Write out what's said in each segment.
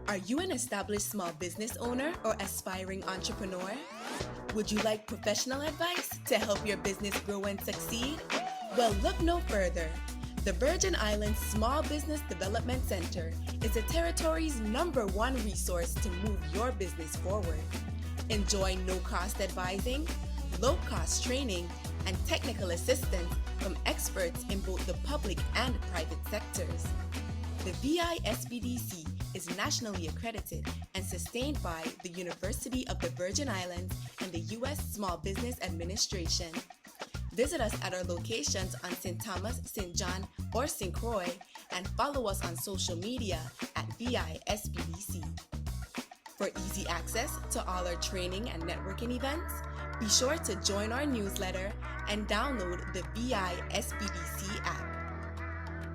Are you an established small business owner or aspiring entrepreneur? Would you like professional advice to help your business grow and succeed? Well, look no further. The Virgin Islands Small Business Development Center is the territory's #1 resource to move your business forward. Enjoy no-cost advising, low-cost training, and technical assistance from experts in both the public and private sectors. The VI SBDC is nationally accredited and sustained by the University of the Virgin Islands and the U.S. Small Business Administration. Visit us at our locations on St. Thomas, St. John, or St. Croix, and follow us on social media at VI SBDC. For easy access to all our training and networking events, be sure to join our newsletter and download the VI SBDC app.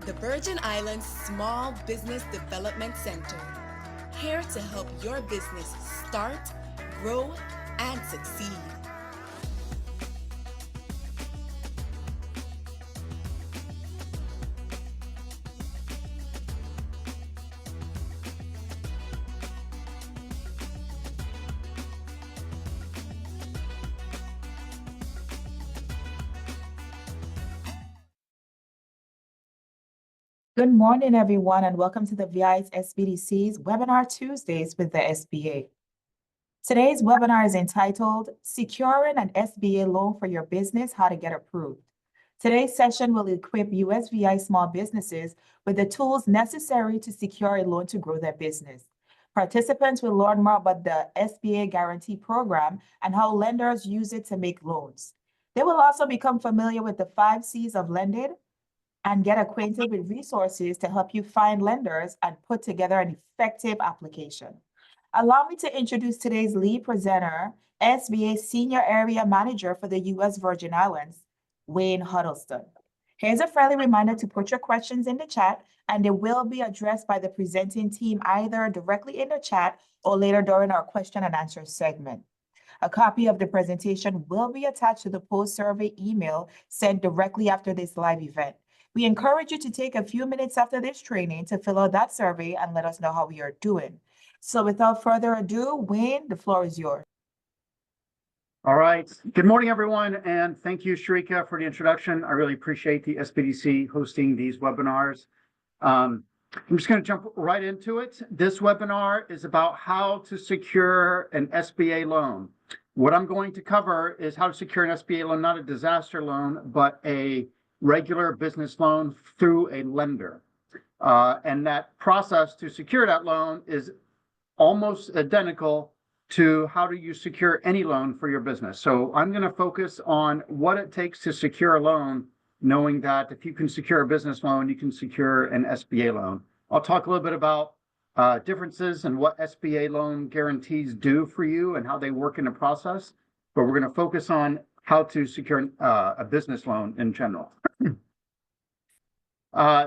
The Virgin Islands Small Business Development Center, here to help your business start, grow, and succeed. Good morning, everyone, and welcome to the VI's SBDC's Webinar Tuesdays with the SBA. Today's webinar is entitled, Securing an SBA Loan for Your Business, How to Get Approved. Today's session will equip USVI small businesses with the tools necessary to secure a loan to grow their business. Participants will learn more about the SBA Guarantee Program and how lenders use it to make loans. They will also become familiar with the 5 C's of lending, and get acquainted with resources to help you find lenders and put together an effective application. Allow me to introduce today's lead presenter, SBA Senior Area Manager for the U.S. Virgin Islands, Wayne Huddleston. Here's a friendly reminder to put your questions in the chat, and they will be addressed by the presenting team either directly in the chat or later during our question and answer segment. A copy of the presentation will be attached to the post-survey email sent directly after this live event. We encourage you to take a few minutes after this training to fill out that survey and let us know how we are doing. So without further ado, Wayne, the floor is yours. All right. Good morning, everyone, and thank you, Sharika, for the introduction. I really appreciate the SBDC hosting these webinars. I'm just going to jump right into it. This webinar is about how to secure an SBA loan. What I'm going to cover is how to secure an SBA loan, not a disaster loan, but a regular business loan through a lender. And that process to secure that loan is almost identical to how do you secure any loan for your business. So I'm going to focus on what it takes to secure a loan, knowing that if you can secure a business loan, you can secure an SBA loan. I'll talk a little bit about differences and what SBA loan guarantees do for you and how they work in the process. But we're going to focus on how to secure a business loan in general.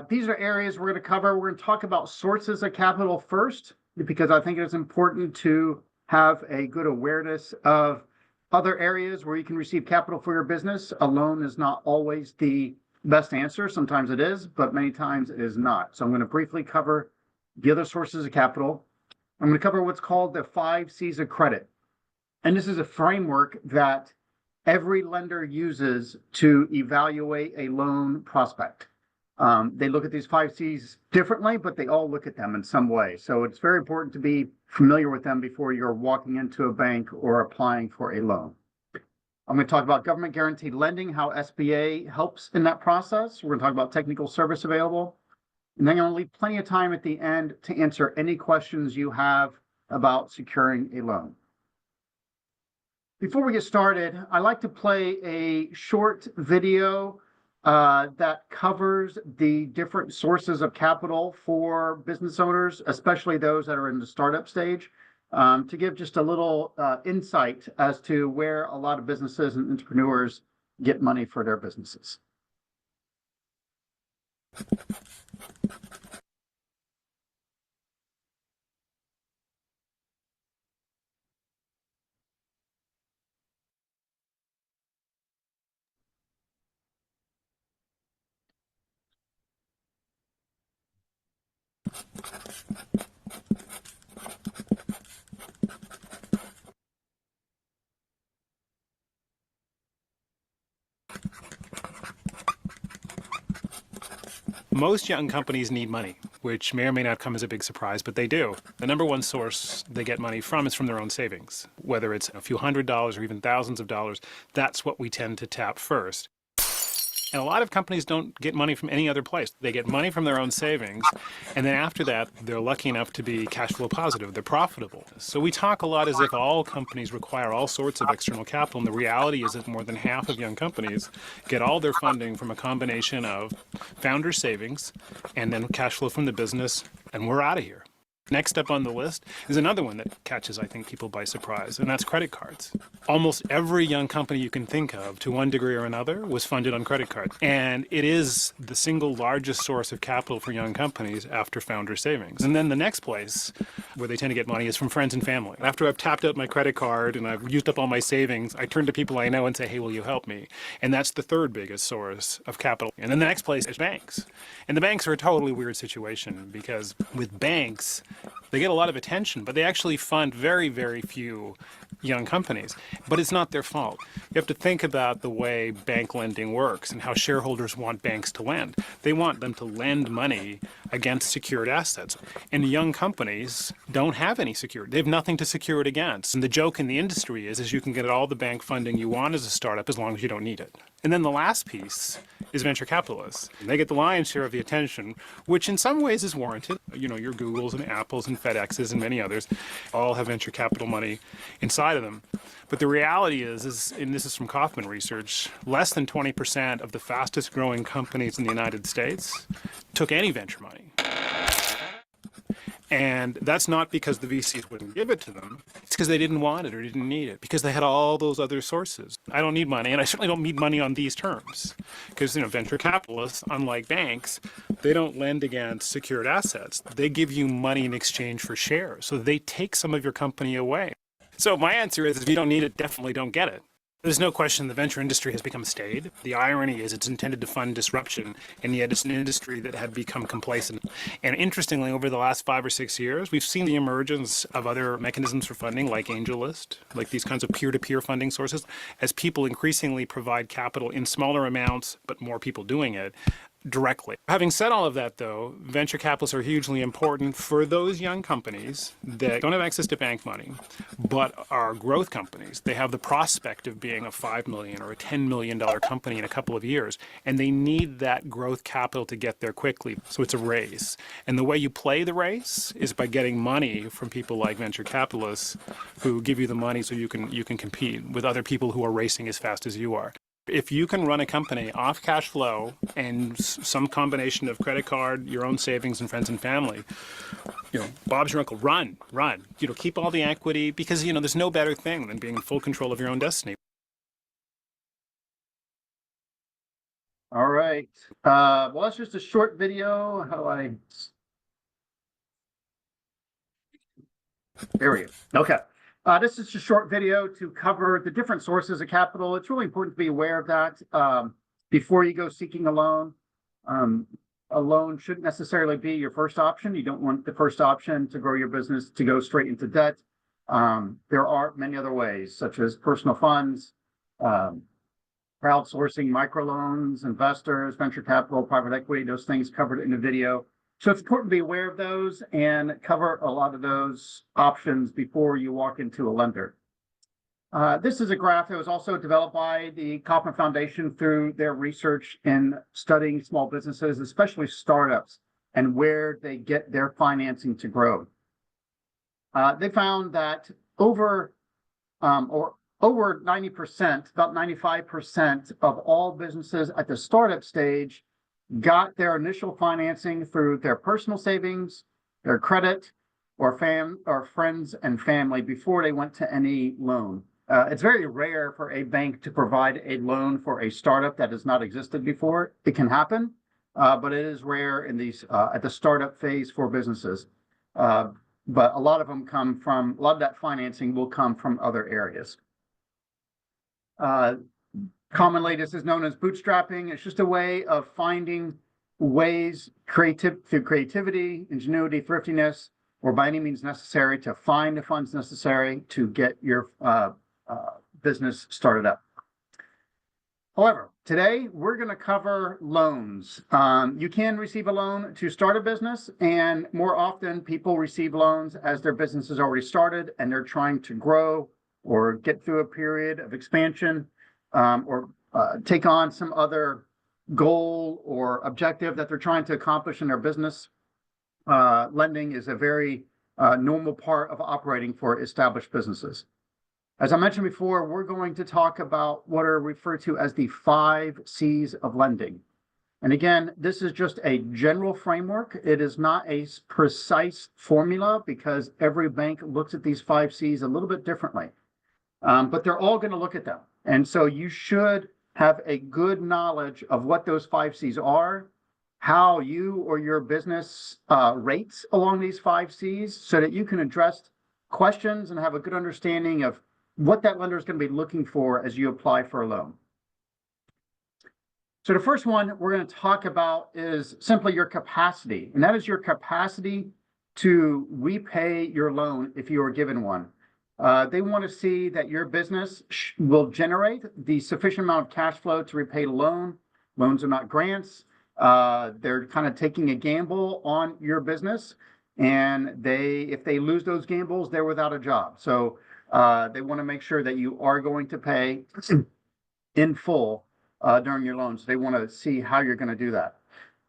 These are areas we're going to cover. We're going to talk about sources of capital first, because I think it's important to have a good awareness of other areas where you can receive capital for your business. A loan is not always the best answer. Sometimes it is, but many times it is not. So I'm going to briefly cover the other sources of capital. I'm going to cover what's called the 5 C's of credit. And this is a framework that every lender uses to evaluate a loan prospect. They look at these 5 C's differently, but they all look at them in some way. So it's very important to be familiar with them before you're walking into a bank or applying for a loan. I'm going to talk about government guaranteed lending, how SBA helps in that process. We're going to talk about technical service available. And then I'm going to leave plenty of time at the end to answer any questions you have about securing a loan. Before we get started, I like to play a short video that covers the different sources of capital for business owners, especially those that are in the startup stage, to give just a little insight as to where a lot of businesses and entrepreneurs get money for their businesses. Most young companies need money, which may or may not come as a big surprise, but they do. The number one source they get money from is from their own savings. Whether it's a few $100s or even thousands of dollars, that's what we tend to tap first. And a lot of companies don't get money from any other place. They get money from their own savings, and then after that, they're lucky enough to be cash flow positive. They're profitable. So we talk a lot as if all companies require all sorts of external capital, and the reality is that more than half of young companies get all their funding from a combination of founder savings and then cash flow from the business, and we're out of here. Next up on the list is another one that catches, I think, people by surprise, and that's credit cards. Almost every young company you can think of, to one degree or another, was funded on credit cards. And it is the single largest source of capital for young companies after founder savings. And then the next place where they tend to get money is from friends and family. After I've tapped out my credit card and I've used up all my savings, I turn to people I know and say, hey, will you help me? And that's the third biggest source of capital. And then the next place is banks. And the banks are a totally weird situation because with banks, they get a lot of attention, but they actually fund very, very few young companies. But it's not their fault. You have to think about the way bank lending works and how shareholders want banks to lend. They want them to lend money against secured assets. And young companies don't have any secured. They have nothing to secure it against. And the joke in the industry is you can get all the bank funding you want as a startup as long as you don't need it. And then the last piece is venture capitalists. They get the lion's share of the attention, which in some ways is warranted. You know, your Googles and Apples and FedExes and many others all have venture capital money inside of them. But the reality is, and this is from Kaufman Research, less than 20% of the fastest growing companies in the United States took any venture money. And that's not because the VCs wouldn't give it to them. It's because they didn't want it or didn't need it, because they had all those other sources. I don't need money, and I certainly don't need money on these terms. Because, venture capitalists, unlike banks, they don't lend against secured assets. They give you money in exchange for shares. So they take some of your company away. So my answer is, if you don't need it, definitely don't get it. There's no question the venture industry has become staid. The irony is it's intended to fund disruption, and yet it's an industry that had become complacent. And interestingly, over the last 5 or 6 years, we've seen the emergence of other mechanisms for funding, like AngelList, like these kinds of peer-to-peer funding sources, as people increasingly provide capital in smaller amounts, but more people doing it directly. Having said all of that, though, venture capitalists are hugely important for those young companies that don't have access to bank money, but are growth companies. They have the prospect of being a $5 million or a $10 million company in a couple of years, and they need that growth capital to get there quickly. So it's a race. And the way you play the race is by getting money from people like venture capitalists who give you the money so you can compete with other people who are racing as fast as you are. If you can run a company off cash flow and some combination of credit card, your own savings, and friends and family, Bob's your uncle. Run. Keep all the equity, because there's no better thing than being in full control of your own destiny. All right. Well, that's just a short video. There we go. Okay. This is a short video to cover the different sources of capital. It's really important to be aware of that before you go seeking a loan. A loan shouldn't necessarily be your first option. You don't want the first option to grow your business to go straight into debt. There are many other ways, such as personal funds, crowdsourcing, microloans, investors, venture capital, private equity, those things covered in the video. So it's important to be aware of those and cover a lot of those options before you walk into a lender. This is a graph that was also developed by the Kaufman Foundation through their research in studying small businesses, especially startups, and where they get their financing to grow. They found that over 90%, about 95% of all businesses at the startup stage got their initial financing through their personal savings, their credit, or friends and family before they went to any loan. It's very rare for a bank to provide a loan for a startup that has not existed before. It can happen, but it is rare in these at the startup phase for businesses. But a lot of that financing will come from other areas. Commonly, this is known as bootstrapping. It's just a way of finding ways through creativity, ingenuity, thriftiness, or by any means necessary to find the funds necessary to get your business started up. However, today we're going to cover loans. You can receive a loan to start a business, and more often people receive loans as their business is already started and they're trying to grow or get through a period of expansion, or take on some other goal or objective that they're trying to accomplish in their business. Lending is a very normal part of operating for established businesses. As I mentioned before, we're going to talk about what are referred to as the 5 C's of lending. And again, this is just a general framework. It is not a precise formula because every bank looks at these 5 C's a little bit differently. But they're all going to look at them. And so you should have a good knowledge of what those 5 C's are, how you or your business rates along these 5 C's so that you can address questions and have a good understanding of what that lender is going to be looking for as you apply for a loan. So the first one we're going to talk about is simply your capacity, and that is your capacity to repay your loan if you are given one. They want to see that your business will generate the sufficient amount of cash flow to repay the loan. Loans are not grants. They're kind of taking a gamble on your business, and if they lose those gambles, they're without a job. So they want to make sure that you are going to pay in full during your loans. They want to see how you're going to do that.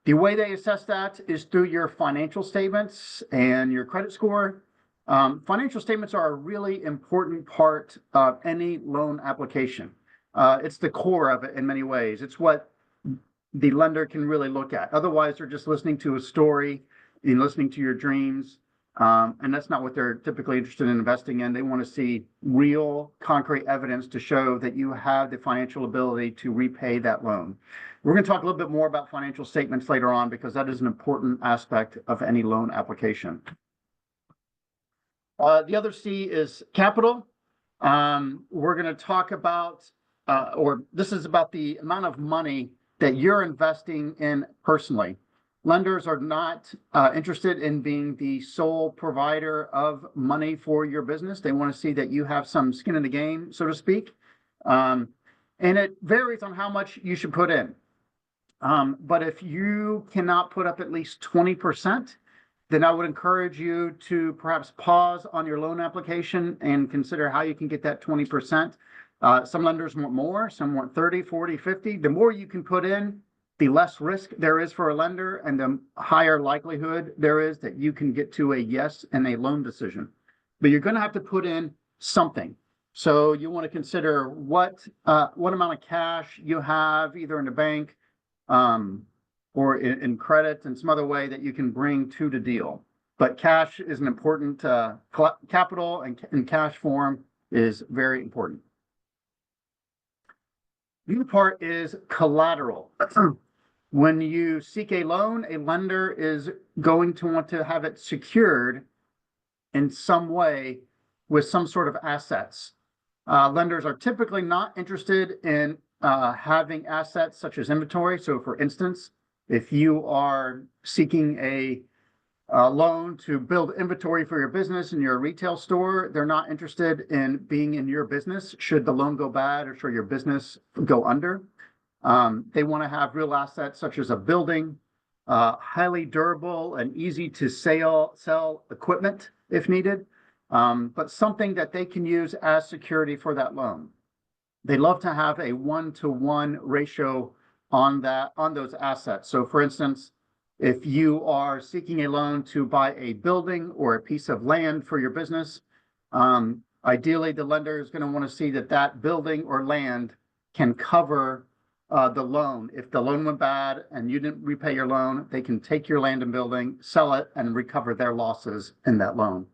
The way they assess that is through your financial statements and your credit score. Financial statements are a really important part of any loan application. It's the core of it in many ways. It's what the lender can really look at. Otherwise, they're just listening to a story and listening to your dreams. And that's not what they're typically interested in investing in. They want to see real, concrete evidence to show that you have the financial ability to repay that loan. We're going to talk a little bit more about financial statements later on because that is an important aspect of any loan application. The other C is capital. We're going to talk about, or this is about the amount of money that you're investing in personally. Lenders are not interested in being the sole provider of money for your business. They want to see that you have some skin in the game, so to speak. And it varies on how much you should put in. But if you cannot put up at least 20%, then I would encourage you to perhaps pause on your loan application and consider how you can get that 20%. Some lenders want more, some want 30, 40, 50. The more you can put in, the less risk there is for a lender and the higher likelihood there is that you can get to a yes and a loan decision. But you're going to have to put in something. So you want to consider what amount of cash you have either in the bank or in credit and some other way that you can bring to the deal. But cash is an important capital, and cash form is very important. The other part is collateral. When you seek a loan, a lender is going to want to have it secured in some way with some sort of assets. Lenders are typically not interested in having assets such as inventory. So for instance, if you are seeking a loan to build inventory for your business and you're a retail store, they're not interested in being in your business should the loan go bad or should your business go under. They want to have real assets such as a building, highly durable and easy to sell equipment if needed, but something that they can use as security for that loan. They love to have a 1-to-1 ratio on those assets. So for instance, if you are seeking a loan to buy a building or a piece of land for your business, ideally the lender is going to want to see that that building or land can cover the loan. If the loan went bad and you didn't repay your loan, they can take your land and building, sell it, and recover their losses in that loan.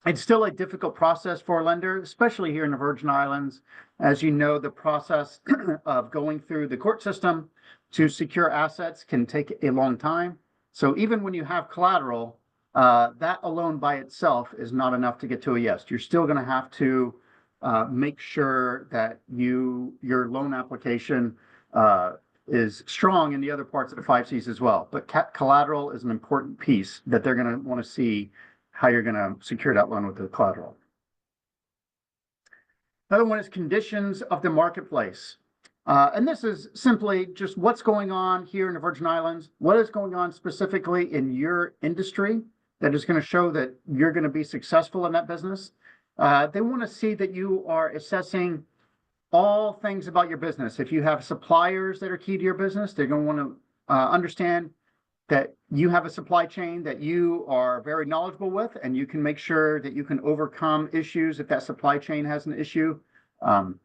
It's still a difficult process for a lender, especially here in the Virgin Islands. As you know, the process of going through the court system to secure assets can take a long time. So even when you have collateral, that alone by itself is not enough to get to a yes. You're still going to have to make sure that your loan application is strong in the other parts of the 5 C's as well. But collateral is an important piece that they're going to want to see how you're going to secure that loan with the collateral. Another one is conditions of the marketplace. And this is simply just what's going on here in the Virgin Islands, what is going on specifically in your industry that is going to show that you're going to be successful in that business. They want to see that you are assessing all things about your business. If you have suppliers that are key to your business, they're going to want to understand that you have a supply chain that you are very knowledgeable with, and you can make sure that you can overcome issues if that supply chain has an issue.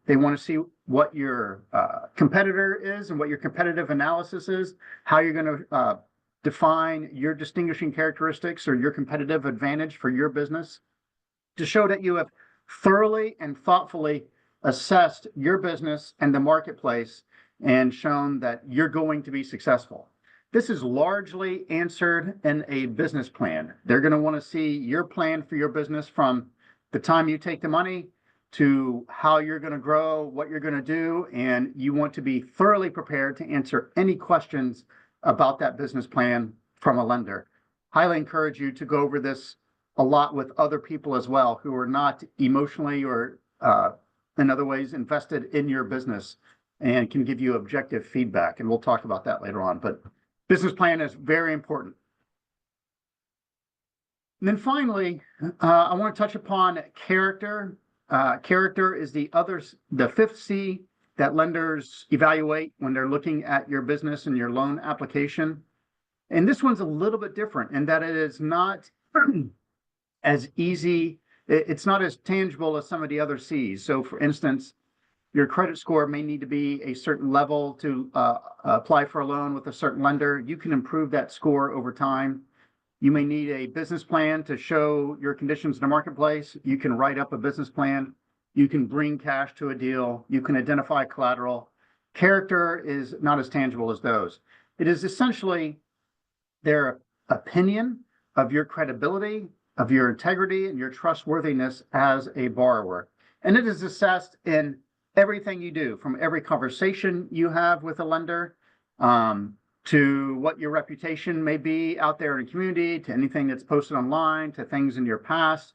They want to see what your competitor is and what your competitive analysis is, how you're going to define your distinguishing characteristics or your competitive advantage for your business, to show that you have thoroughly and thoughtfully assessed your business and the marketplace and shown that you're going to be successful. This is largely answered in a business plan. They're going to want to see your plan for your business from the time you take the money to how you're going to grow, what you're going to do, and you want to be thoroughly prepared to answer any questions about that business plan from a lender. Highly encourage you to go over this a lot with other people as well who are not emotionally or in other ways invested in your business and can give you objective feedback. And we'll talk about that later on, but business plan is very important. And then finally, I want to touch upon character. Character is the fifth C that lenders evaluate when they're looking at your business and your loan application. And this one's a little bit different in that it is not as easy, it's not as tangible as some of the other C's. So for instance, your credit score may need to be a certain level to apply for a loan with a certain lender. You can improve that score over time. You may need a business plan to show your conditions in the marketplace. You can write up a business plan. You can bring cash to a deal. You can identify collateral. Character is not as tangible as those. It is essentially their opinion of your credibility, of your integrity, and your trustworthiness as a borrower. And it is assessed in everything you do, from every conversation you have with a lender, to what your reputation may be out there in the community, to anything that's posted online, to things in your past.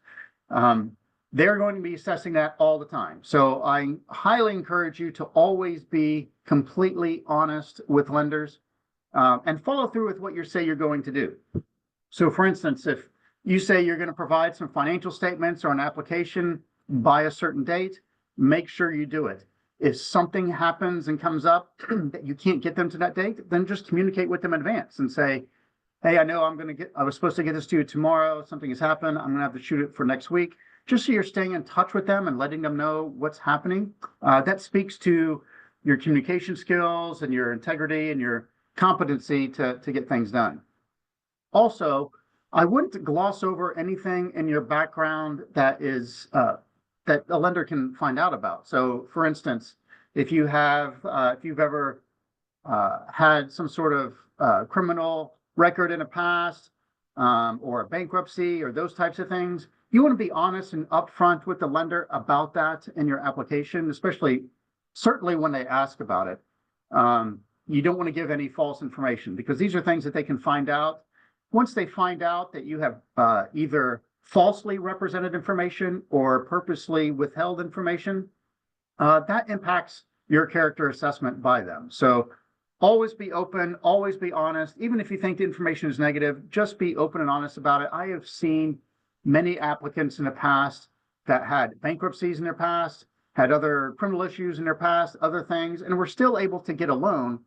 They're going to be assessing that all the time. So I highly encourage you to always be completely honest with lenders and follow through with what you say you're going to do. So for instance, if you say you're going to provide some financial statements or an application by a certain date, make sure you do it. If something happens and comes up that you can't get them to that date, then just communicate with them in advance and say, hey, I know I was supposed to get this to you tomorrow. Something has happened. I'm going to have to shoot it for next week. Just so you're staying in touch with them and letting them know what's happening. That speaks to your communication skills and your integrity and your competency to get things done. Also, I wouldn't gloss over anything in your background that is that a lender can find out about. So for instance, if you've ever had some sort of criminal record in the past, or a bankruptcy or those types of things, you want to be honest and upfront with the lender about that in your application, certainly when they ask about it. You don't want to give any false information because these are things that they can find out. Once they find out that you have either falsely represented information or purposely withheld information, that impacts your character assessment by them. So always be open, always be honest. Even if you think the information is negative, just be open and honest about it. I have seen many applicants in the past that had bankruptcies in their past, had other criminal issues in their past, other things, and were still able to get a loan.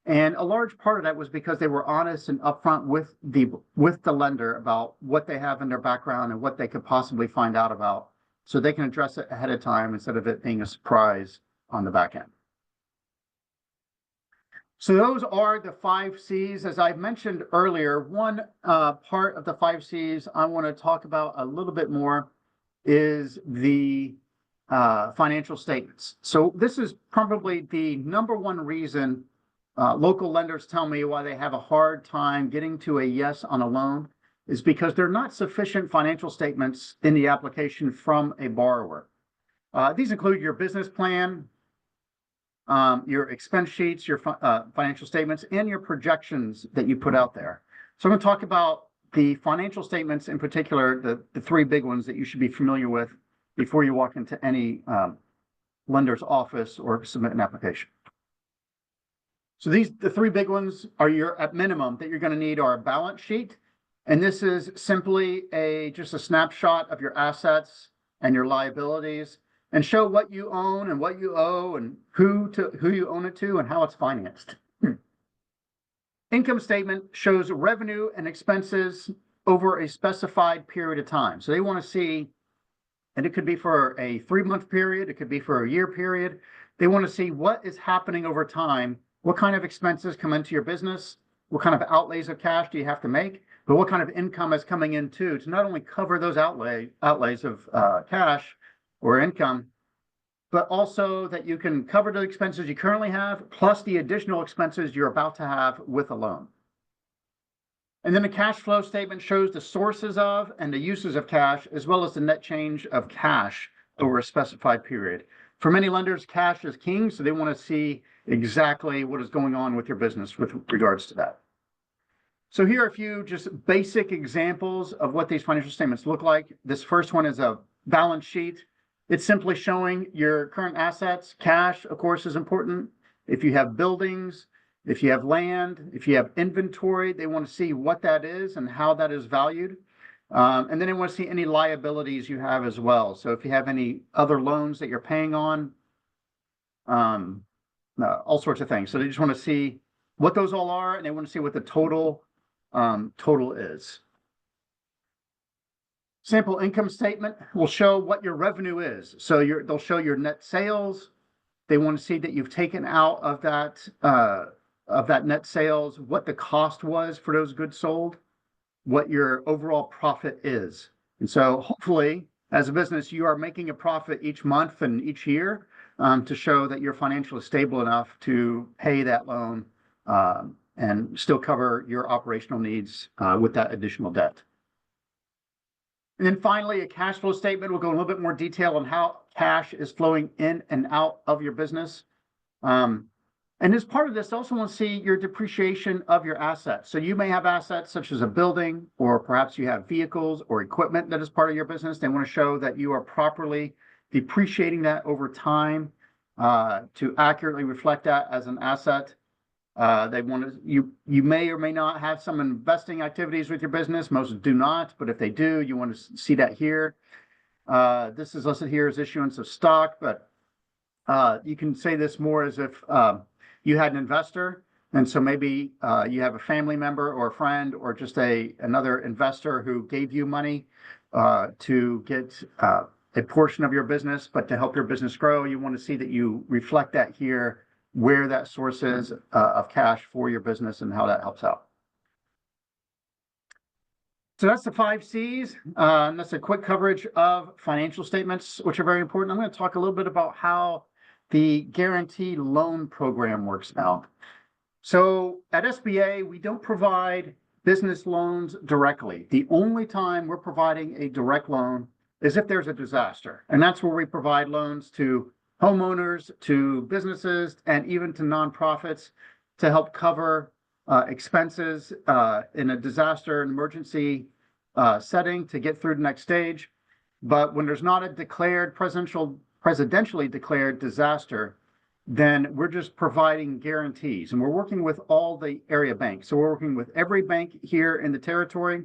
And a large part of that was because they were honest and upfront with the lender about what they have in their background and what they could possibly find out about, so they can address it ahead of time instead of it being a surprise on the back end. So those are the 5 C's. As I mentioned earlier, one part of the 5 C's I want to talk about a little bit more is the financial statements. So this is probably the number one reason local lenders tell me why they have a hard time getting to a yes on a loan, is because there are not sufficient financial statements in the application from a borrower. These include your business plan, your expense sheets, your financial statements, and your projections that you put out there. So I'm going to talk about the financial statements in particular, the 3 big ones that you should be familiar with before you walk into any lender's office or submit an application. So the three big ones are your at minimum that you're going to need are a balance sheet. And this is simply just a snapshot of your assets and your liabilities and show what you own and what you owe and who you own it to and how it's financed. Income statement shows revenue and expenses over a specified period of time. So they want to see, and it could be for a 3-month period, it could be for a year period. They want to see what is happening over time. What kind of expenses come into your business? What kind of outlays of cash do you have to make? But what kind of income is coming in too, to not only cover those outlays of cash or income, but also that you can cover the expenses you currently have, plus the additional expenses you're about to have with a loan. And then the cash flow statement shows the sources of and the uses of cash, as well as the net change of cash over a specified period. For many lenders, cash is king, so they want to see exactly what is going on with your business with regards to that. So here are a few just basic examples of what these financial statements look like. This first one is a balance sheet. It's simply showing your current assets. Cash, of course, is important. If you have buildings, if you have land, if you have inventory, they want to see what that is and how that is valued. And then they want to see any liabilities you have as well. So if you have any other loans that you're paying on, all sorts of things. So they just want to see what those all are, and they want to see what the total is. Sample income statement will show what your revenue is. So they'll show your net sales. They want to see that you've taken out of that net sales what the cost was for those goods sold, what your overall profit is. And so hopefully, as a business, you are making a profit each month and each year to show that you're financially stable enough to pay that loan and still cover your operational needs with that additional debt. And then finally, a cash flow statement will go in a little bit more detail on how cash is flowing in and out of your business. And as part of this, I also want to see your depreciation of your assets. So you may have assets such as a building, or perhaps you have vehicles or equipment that is part of your business. They want to show that you are properly depreciating that over time to accurately reflect that as an asset. They want to, you may or may not have some investing activities with your business. Most do not, but if they do, you want to see that here. This is listed here as issuance of stock, but you can say this more as if you had an investor, and so maybe you have a family member or a friend or just another investor who gave you money to get a portion of your business, but to help your business grow, you want to see that you reflect that here, where that source is of cash for your business and how that helps out. So that's the 5 C's. And that's a quick coverage of financial statements, which are very important. I'm going to talk a little bit about how the guaranteed loan program works now. So at SBA, we don't provide business loans directly. The only time we're providing a direct loan is if there's a disaster. And that's where we provide loans to homeowners, to businesses, and even to nonprofits to help cover expenses in a disaster and emergency setting to get through the next stage. But when there's not a declared presidentially declared disaster, then we're just providing guarantees. And we're working with all the area banks. So we're working with every bank here in the territory.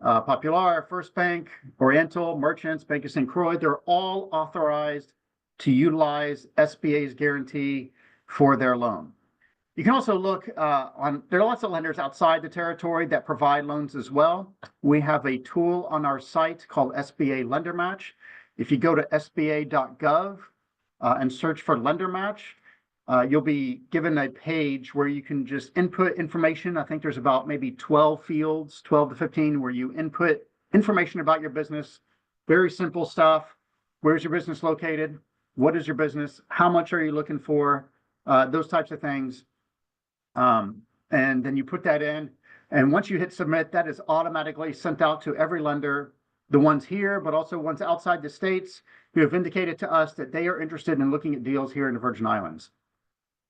Popular, First Bank, Oriental, Merchants, Bank of St. Croix, they're all authorized to utilize SBA's guarantee for their loan. You can also look there are lots of lenders outside the territory that provide loans as well. We have a tool on our site called SBA Lender Match. If you go to sba.gov and search for Lender Match, you'll be given a page where you can just input information. I think there's about maybe 12 fields, 12 to 15, where you input information about your business. Very simple stuff. Where's your business located? What is your business? How much are you looking for? Those types of things. And then you put that in. And once you hit submit, that is automatically sent out to every lender, the ones here, but also ones outside the states who have indicated to us that they are interested in looking at deals here in the Virgin Islands.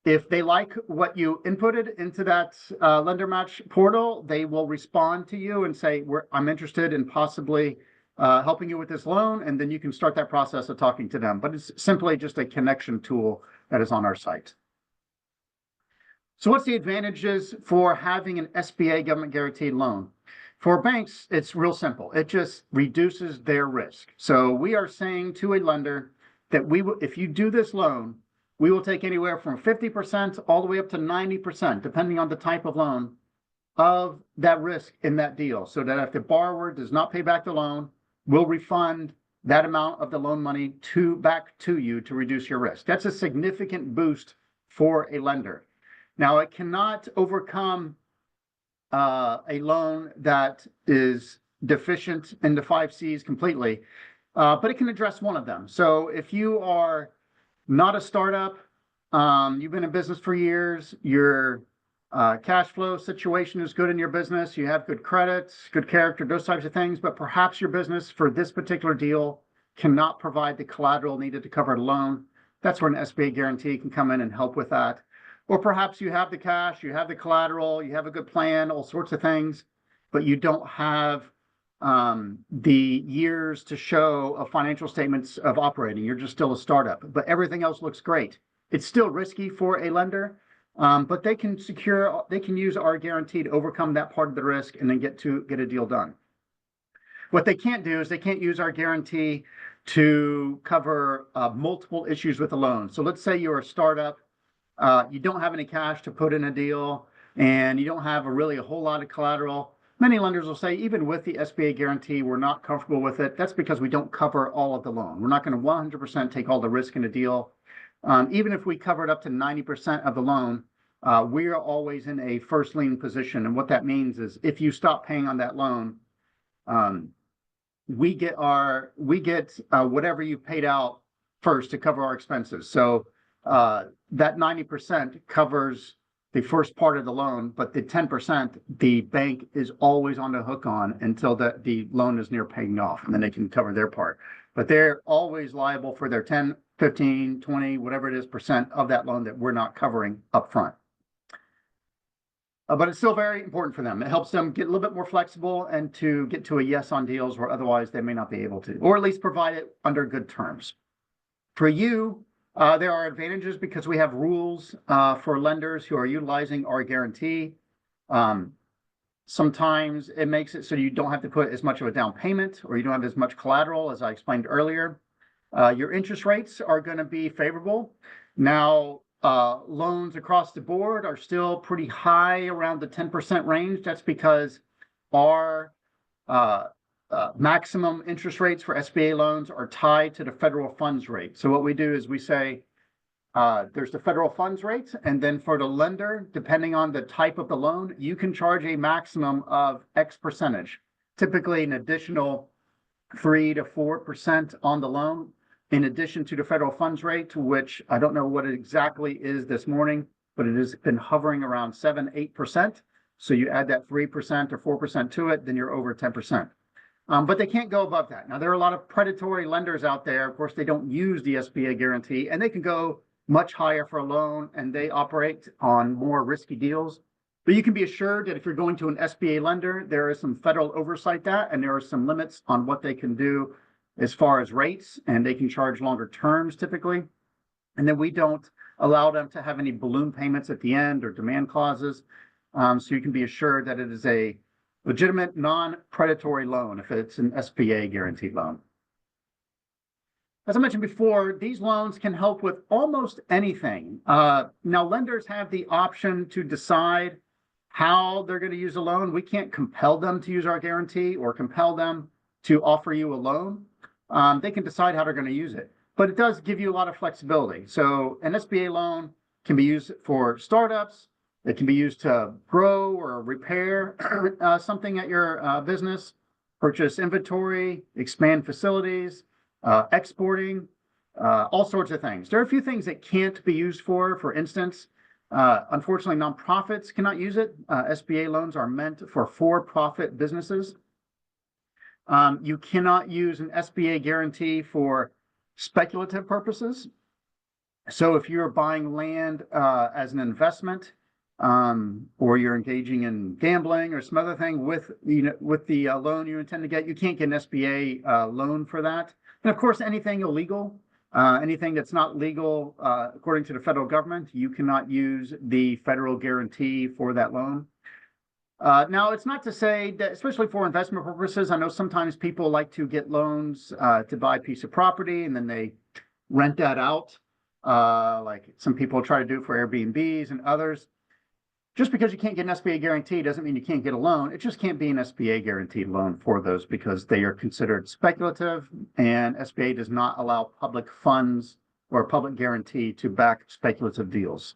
If they like what you inputted into that Lender Match portal, they will respond to you and say, I'm interested in possibly helping you with this loan, and then you can start that process of talking to them. But it's simply just a connection tool that is on our site. So what's the advantages for having an SBA government guaranteed loan? For banks, it's real simple. It just reduces their risk. So we are saying to a lender that we will, if you do this loan, we will take anywhere from 50% all the way up to 90%, depending on the type of loan, of that risk in that deal. So that if the borrower does not pay back the loan, we'll refund that amount of the loan money back to you to reduce your risk. That's a significant boost for a lender. Now, it cannot overcome a loan that is deficient in the 5 C's completely, but it can address one of them. So if you are not a startup, you've been in business for years, your cash flow situation is good in your business, you have good credits, good character, those types of things, but perhaps your business for this particular deal cannot provide the collateral needed to cover the loan, that's where an SBA guarantee can come in and help with that. Or perhaps you have the cash, you have the collateral, you have a good plan, all sorts of things, but you don't have the years to show of financial statements of operating. You're just still a startup, but everything else looks great. It's still risky for a lender, but they can use our guarantee to overcome that part of the risk and then get a deal done. What they can't do is they can't use our guarantee to cover multiple issues with a loan. So let's say you're a startup, you don't have any cash to put in a deal, and you don't have a whole lot of collateral. Many lenders will say, even with the SBA guarantee, we're not comfortable with it. That's because we don't cover all of the loan. We're not going to 100% take all the risk in a deal. Even if we covered up to 90% of the loan, we are always in a first lien position. And what that means is if you stop paying on that loan, we get whatever you paid out first to cover our expenses. So that 90% covers the first part of the loan, but the 10% the bank is always on the hook on until the loan is near paying off, and then they can cover their part. But they're always liable for their 10, 15, 20, whatever it is, percent of that loan that we're not covering up front. But it's still very important for them. It helps them get a little bit more flexible and to get to a yes on deals where otherwise they may not be able to, or at least provide it under good terms. For you, there are advantages because we have rules for lenders who are utilizing our guarantee. Sometimes it makes it so you don't have to put as much of a down payment, or you don't have as much collateral, as I explained earlier. Your interest rates are going to be favorable. Now, loans across the board are still pretty high, around the 10% range. That's because our maximum interest rates for SBA loans are tied to the federal funds rate. So what we do is we say there's the federal funds rate, and then for the lender, depending on the type of the loan, you can charge a maximum of X percentage, typically an additional 3 to 4% on the loan, in addition to the federal funds rate, which I don't know what it exactly is this morning, but it has been hovering around 7-8%. So you add that 3% or 4% to it, then you're over 10%. But they can't go above that. Now, there are a lot of predatory lenders out there. Of course, they don't use the SBA guarantee, and they can go much higher for a loan, and they operate on more risky deals. But you can be assured that if you're going to an SBA lender, there is some federal oversight that, and there are some limits on what they can do as far as rates, and they can charge longer terms typically. And then we don't allow them to have any balloon payments at the end or demand clauses. So you can be assured that it is a legitimate non-predatory loan if it's an SBA guaranteed loan. As I mentioned before, these loans can help with almost anything. Now, lenders have the option to decide how they're going to use a loan. We can't compel them to use our guarantee or compel them to offer you a loan. They can decide how they're going to use it, but it does give you a lot of flexibility. So an SBA loan can be used for startups. It can be used to grow or repair something at your business, purchase inventory, expand facilities, exporting, all sorts of things. There are a few things that can't be used for instance, unfortunately, nonprofits cannot use it. SBA loans are meant for-profit businesses. You cannot use an SBA guarantee for speculative purposes. So if you're buying land as an investment, or you're engaging in gambling or some other thing with the loan you intend to get, you can't get an SBA loan for that. And of course, anything illegal, Anything that's not legal, according to the federal government, you cannot use the federal guarantee for that loan. Now, it's not to say that, especially for investment purposes, I know sometimes people like to get loans to buy a piece of property and then they rent that out, like some people try to do for Airbnbs and others. Just because you can't get an SBA guarantee doesn't mean you can't get a loan. It just can't be an SBA guaranteed loan for those because they are considered speculative, and SBA does not allow public funds or public guarantee to back speculative deals.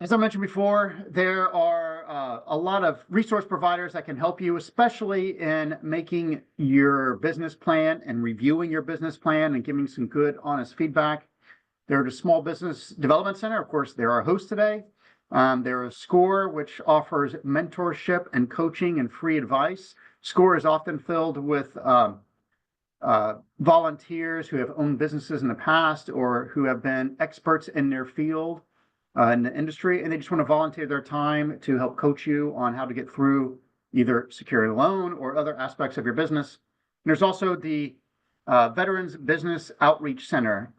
As I mentioned before, there are a lot of resource providers that can help you, especially in making your business plan and reviewing your business plan and giving some good, honest feedback. They're the Small Business Development Center. Of course, they're our host today. They're a SCORE, which offers mentorship and coaching and free advice. SCORE is often filled with volunteers who have owned businesses in the past or who have been experts in their field in the industry, and they just want to volunteer their time to help coach you on how to get through either securing a loan or other aspects of your business. And there's also the Veterans Business Outreach Center.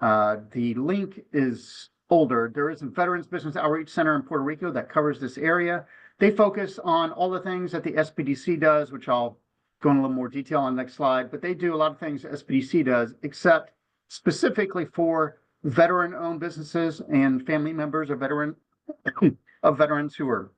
The link is older. There is a Veterans Business Outreach Center in Puerto Rico that covers this area. They focus on all the things that the SBDC does, which I'll go in a little more detail on the next slide, but they do a lot of things SBDC does, except specifically for veteran-owned businesses and family members of veterans who are,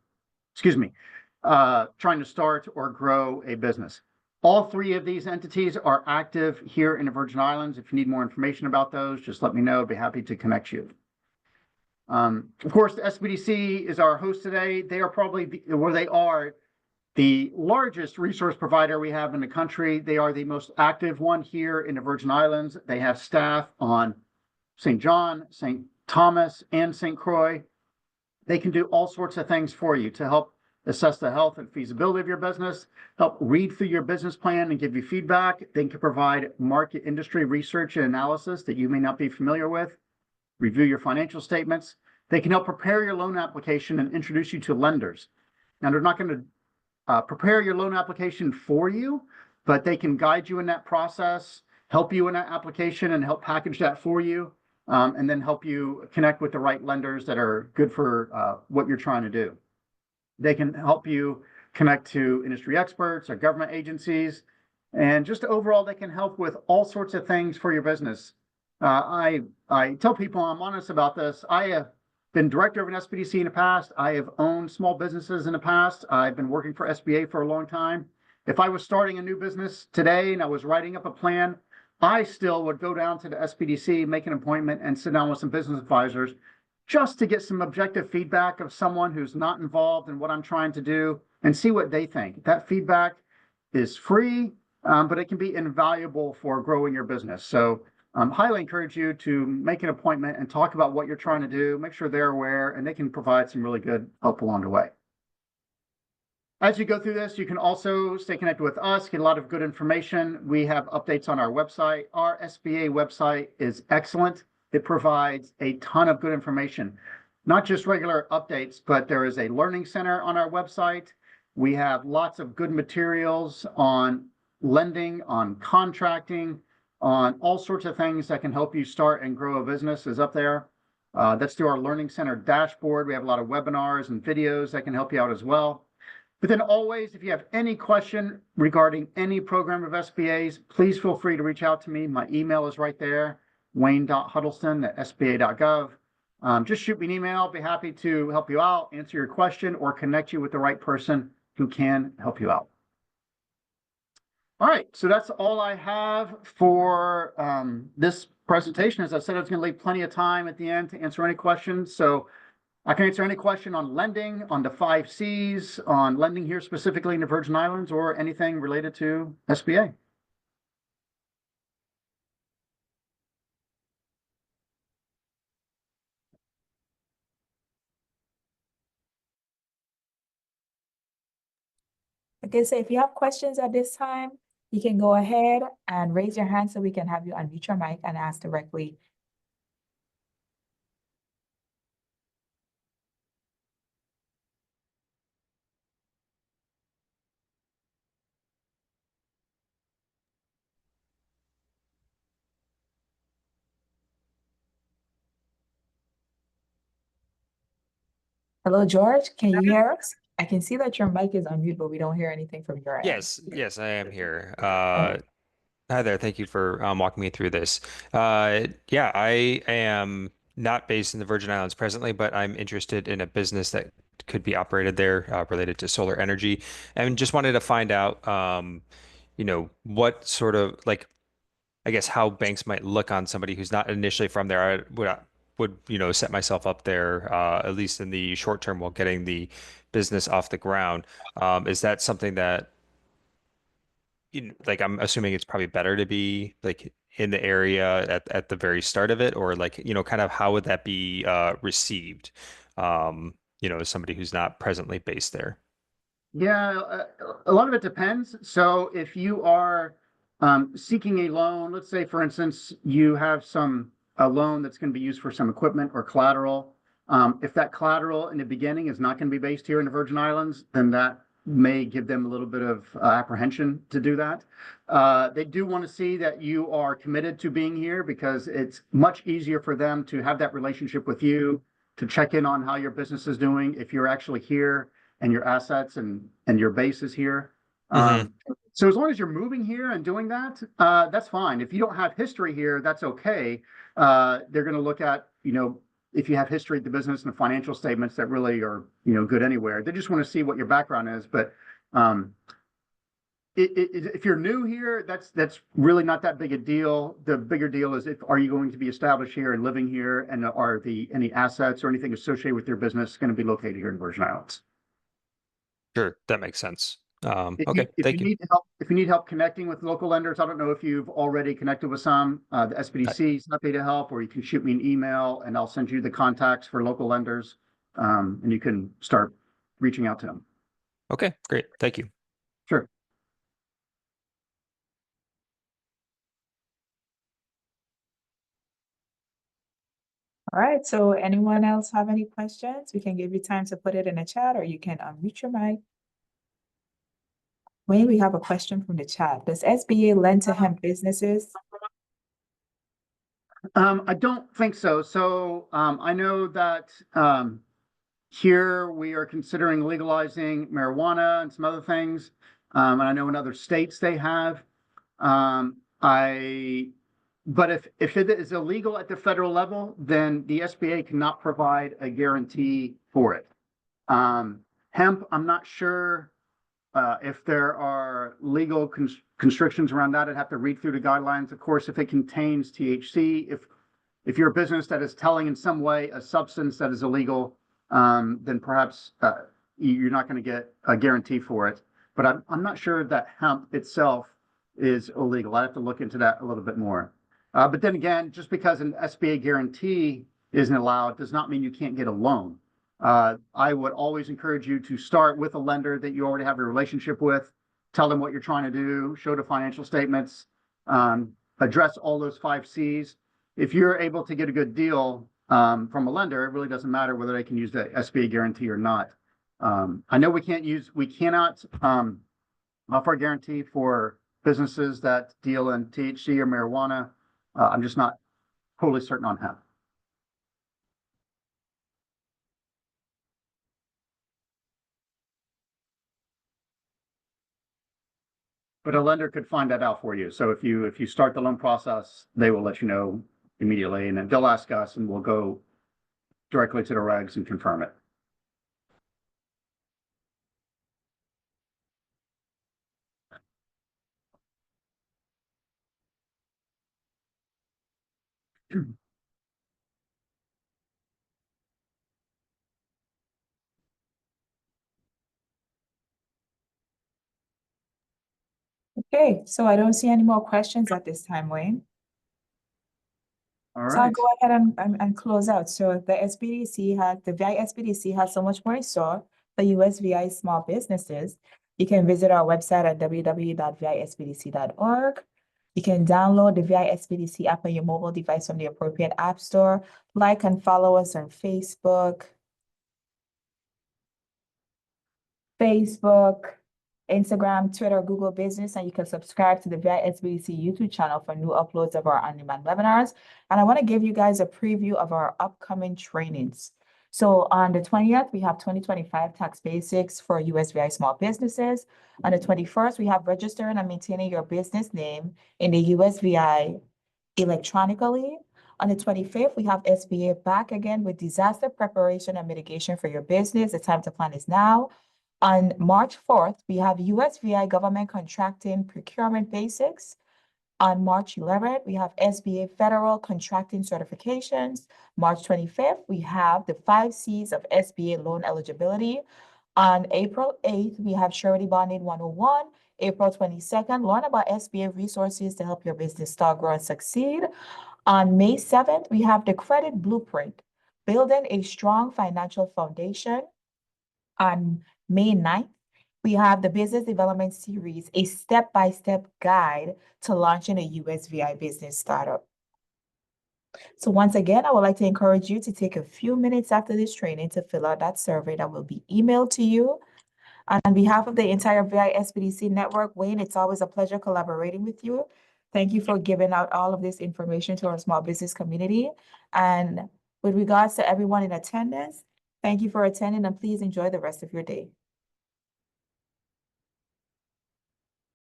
trying to start or grow a business. All three of these entities are active here in the Virgin Islands. If you need more information about those, just let me know. I'd be happy to connect you. Of course, the SBDC is our host today. They are probably the largest resource provider we have in the country. They are the most active one here in the Virgin Islands. They have staff on St. John, St. Thomas, and St. Croix. They can do all sorts of things for you to help assess the health and feasibility of your business, help read through your business plan and give you feedback. They can provide market industry research and analysis that you may not be familiar with, review your financial statements. They can help prepare your loan application and introduce you to lenders. Now, they're not going to prepare your loan application for you, but they can guide you in that process, help you in that application, and help package that for you, and then help you connect with the right lenders that are good for what you're trying to do. They can help you connect to industry experts or government agencies, and just overall, they can help with all sorts of things for your business. I tell people, I'm honest about this. I have been director of an SBDC in the past. I have owned small businesses in the past. I've been working for SBA for a long time. If I was starting a new business today and I was writing up a plan, I still would go down to the SBDC, make an appointment, and sit down with some business advisors just to get some objective feedback of someone who's not involved in what I'm trying to do and see what they think. That feedback is free, but it can be invaluable for growing your business. So highly encourage you to make an appointment and talk about what you're trying to do, make sure they're aware, and they can provide some really good help along the way. As you go through this, you can also stay connected with us, get a lot of good information. We have updates on our website. Our SBA website is excellent. It provides a ton of good information, not just regular updates, but there is a learning center on our website. We have lots of good materials on lending, on contracting, on all sorts of things that can help you start and grow a business is up there. That's through our Learning Center dashboard. We have a lot of webinars and videos that can help you out as well. But then always, if you have any question regarding any program of SBA's, please feel free to reach out to me. My email is right there, wayne.huddleston@sba.gov. Just shoot me an email. I'll be happy to help you out, answer your question, or connect you with the right person who can help you out. All right, so that's all I have for this presentation. As I said, I was going to leave plenty of time at the end to answer any questions. So I can answer any question on lending, on the 5 Cs, on lending here specifically in the Virgin Islands, or anything related to SBA. Okay, so if you have questions at this time, you can go ahead and raise your hand so we can have you unmute your mic and ask directly. Hello, George. Can you hear us? I can see that your mic is on mute, but we don't hear anything from your end. Yes, I am here. Okay. Hi there. Thank you for walking me through this. Yeah, I am not based in the Virgin Islands presently, but I'm interested in a business that could be operated there related to solar energy, and just wanted to find out, what sort of like, I guess, how banks might look on somebody who's not initially from there. I would set myself up there at least in the short term while getting the business off the ground. Is that something that like I'm assuming it's probably better to be like in the area at the very start of it, or like, kind of how would that be received, as somebody who's not presently based there? Yeah, a lot of it depends. So if you are seeking a loan, let's say, for instance, you have a loan that's going to be used for some equipment or collateral. If that collateral in the beginning is not going to be based here in the Virgin Islands, then that may give them a little bit of apprehension to do that. They do want to see that you are committed to being here, because it's much easier for them to have that relationship with you, to check in on how your business is doing if you're actually here and your assets and your base is here. Hmm. So as long as you're moving here and doing that, that's fine. If you don't have history here, that's okay. They're going to look at, if you have history at the business and the financial statements that really are, good anywhere. They just want to see what your background is. But if you're new here, that's really not that big a deal. The bigger deal is, are you going to be established here and living here, and are any assets or anything associated with your business going to be located here in the Virgin Islands? Sure, that makes sense. If Okay, thank you. you need help connecting with local lenders, I don't know if you've already connected with some. The SBDC is happy to help, or you can shoot me an email and I'll send you the contacts for local lenders, and you can start reaching out to them. Okay, great. Thank you. Sure. All right. So anyone else have any questions? We can give you time to put it in the chat, or you can unmute your mic. Wayne, we have a question from the chat. Does SBA lend to hemp businesses? I don't think so. So I know that here we are considering legalizing marijuana and some other things. And I know in other states they have. But if it is illegal at the federal level, then the SBA cannot provide a guarantee for it. Hemp, I'm not sure if there are legal constrictions around that. I'd have to read through the guidelines. Of course, if it contains THC, if you're a business that is telling in some way a substance that is illegal, then perhaps you're not going to get a guarantee for it. But I'm not sure that hemp itself is illegal. I have to look into that a little bit more. But then again, just because an SBA guarantee isn't allowed does not mean you can't get a loan. I would always encourage you to start with a lender that you already have a relationship with. Tell them what you're trying to do, show the financial statements, address all those 5 C's. If you're able to get a good deal from a lender, it really doesn't matter whether they can use the SBA guarantee or not. I know we cannot offer a guarantee for businesses that deal in THC or marijuana. I'm just not totally certain on hemp. But a lender could find that out for you. So if you start the loan process, they will let you know immediately, and then they'll ask us, and we'll go directly to the regs and confirm it. Okay, so I don't see any more questions at this time, Wayne. All So I'll right. go ahead and close out. So the VI SBDC has so much more in store for US VI small businesses. You can visit our website at www.visbdc.org. You can download the VI SBDC app on your mobile device from the appropriate app store. Like and follow us on Facebook, Instagram, Twitter, Google Business, and you can subscribe to the VI SBDC YouTube channel for new uploads of our on-demand webinars. And I want to give you guys a preview of our upcoming trainings. So on the 20th, we have 2025 tax basics for USVI small businesses. On the 21st, we have registering and maintaining your business name in the USVI electronically. On the 25th, we have SBA back again with disaster preparation and mitigation for your business. The time to plan is now. On March 4th, we have USVI government contracting procurement basics. On March 11th, we have SBA federal contracting certifications. March 25th, we have the 5 C's of SBA loan eligibility. On April 8th, we have Surety Bonding 101. April 22nd, learn about SBA resources to help your business start, grow, and succeed. On May 7th, we have the Credit Blueprint, building a strong financial foundation. On May 9th, we have the Business Development Series, a step-by-step guide to launching a USVI business startup. So once again, I would like to encourage you to take a few minutes after this training to fill out that survey that will be emailed to you. And on behalf of the entire VI SBDC network, Wayne, it's always a pleasure collaborating with you. Thank you for giving out all of this information to our small business community. And with regards to everyone in attendance, thank you for attending and please enjoy the rest of your day.